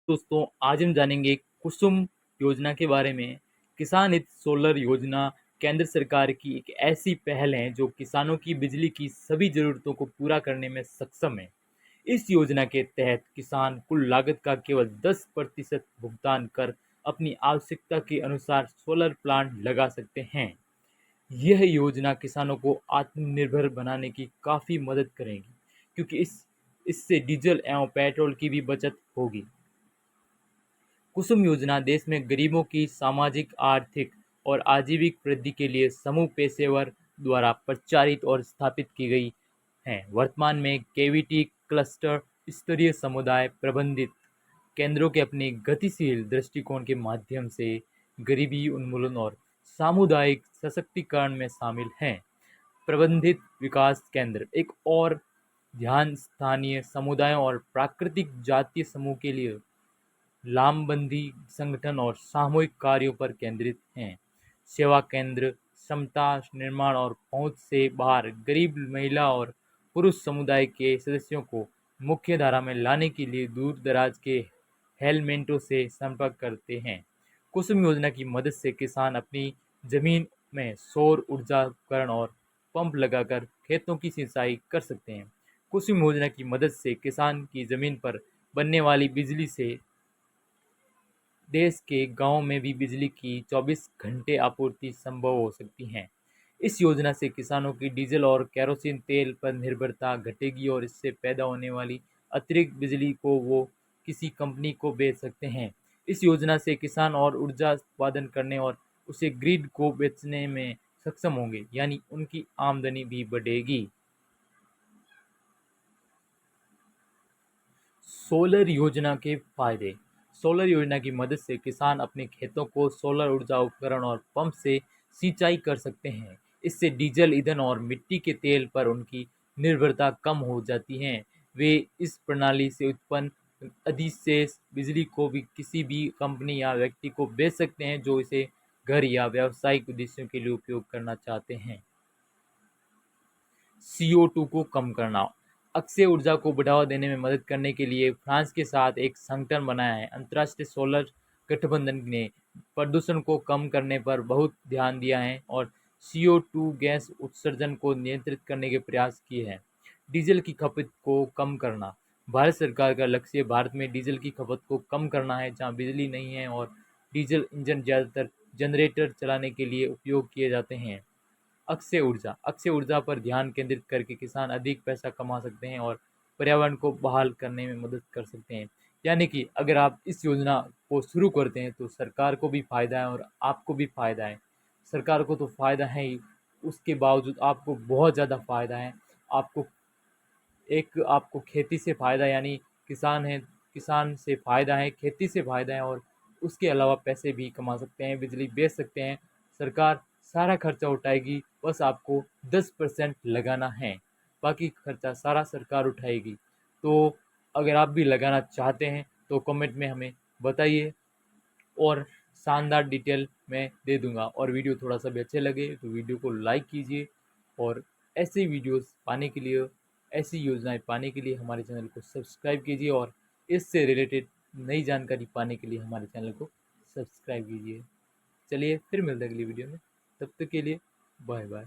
दोस्तों, आज हम जानेंगे कुसुम योजना के बारे में। किसान हित सोलर योजना केंद्र सरकार की एक ऐसी पहल है जो किसानों की बिजली की सभी ज़रूरतों को पूरा करने में सक्षम है। इस योजना के तहत किसान कुल लागत का केवल 10% भुगतान कर अपनी आवश्यकता के अनुसार सोलर प्लांट लगा सकते हैं। यह योजना किसानों को आत्मनिर्भर बनाने की काफ़ी मदद करेगी, क्योंकि इससे डीजल एवं पेट्रोल की भी बचत होगी। कुसुम योजना देश में गरीबों की सामाजिक, आर्थिक और आजीविक वृद्धि के लिए समूह पेशेवर द्वारा प्रचारित और स्थापित की गई है। वर्तमान में केवीटी क्लस्टर स्तरीय समुदाय प्रबंधित केंद्रों के अपने गतिशील दृष्टिकोण के माध्यम से गरीबी उन्मूलन और सामुदायिक सशक्तिकरण में शामिल हैं। प्रबंधित विकास केंद्र एक और ध्यान स्थानीय समुदायों और प्राकृतिक जातीय समूह के लिए लामबंदी संगठन और सामूहिक कार्यों पर केंद्रित हैं। सेवा केंद्र क्षमता निर्माण और पहुंच से बाहर गरीब महिला और पुरुष समुदाय के सदस्यों को मुख्य धारा में लाने के लिए दूर दराज के हेलमेंटों से संपर्क करते हैं। कुसुम योजना की मदद से किसान अपनी जमीन में सौर ऊर्जा उपकरण और पंप लगाकर खेतों की सिंचाई कर सकते हैं। कुसुम योजना की मदद से किसान की जमीन पर बनने वाली बिजली से देश के गाँव में भी बिजली की 24 घंटे आपूर्ति संभव हो सकती है। इस योजना से किसानों की डीजल और केरोसिन तेल पर निर्भरता घटेगी और इससे पैदा होने वाली अतिरिक्त बिजली को वो किसी कंपनी को बेच सकते हैं। इस योजना से किसान और ऊर्जा उत्पादन करने और उसे ग्रिड को बेचने में सक्षम होंगे, यानी उनकी आमदनी भी बढ़ेगी। सोलर योजना के फायदे। सोलर योजना की मदद से किसान अपने खेतों को सोलर ऊर्जा उपकरण और पंप से सिंचाई कर सकते हैं। इससे डीजल ईंधन और मिट्टी के तेल पर उनकी निर्भरता कम हो जाती है। वे इस प्रणाली से उत्पन्न अधिशेष बिजली को भी किसी भी कंपनी या व्यक्ति को बेच सकते हैं जो इसे घर या व्यावसायिक उद्देश्यों के लिए उपयोग करना चाहते हैं। CO2 को कम करना। अक्षय ऊर्जा को बढ़ावा देने में मदद करने के लिए फ्रांस के साथ एक संगठन बनाया है। अंतर्राष्ट्रीय सोलर गठबंधन ने प्रदूषण को कम करने पर बहुत ध्यान दिया है और CO2 गैस उत्सर्जन को नियंत्रित करने के प्रयास किए हैं। डीजल की खपत को कम करना। भारत सरकार का लक्ष्य भारत में डीजल की खपत को कम करना है, जहां बिजली नहीं है और डीजल इंजन ज़्यादातर जनरेटर चलाने के लिए उपयोग किए जाते हैं। अक्षय ऊर्जा पर ध्यान केंद्रित करके किसान अधिक पैसा कमा सकते हैं और पर्यावरण को बहाल करने में मदद कर सकते हैं। यानी कि अगर आप इस योजना को शुरू करते हैं तो सरकार को भी फ़ायदा है और आपको भी फ़ायदा है। सरकार को तो फ़ायदा है ही, उसके बावजूद आपको बहुत ज़्यादा फ़ायदा है। आपको आपको खेती से फ़ायदा, यानी किसान है, किसान से फ़ायदा है, खेती से फ़ायदा है और उसके अलावा पैसे भी कमा सकते हैं, बिजली बेच सकते हैं। सरकार सारा खर्चा उठाएगी, बस आपको 10% लगाना है, बाकी खर्चा सारा सरकार उठाएगी। तो अगर आप भी लगाना चाहते हैं तो कमेंट में हमें बताइए और शानदार डिटेल मैं दे दूंगा। और वीडियो थोड़ा सा भी अच्छे लगे तो वीडियो को लाइक कीजिए और ऐसे वीडियोस पाने के लिए, ऐसी योजनाएं पाने के लिए हमारे चैनल को सब्सक्राइब कीजिए और इससे रिलेटेड नई जानकारी पाने के लिए हमारे चैनल को सब्सक्राइब कीजिए। चलिए फिर मिलते हैं अगली वीडियो में, तब तक के लिए बाय बाय।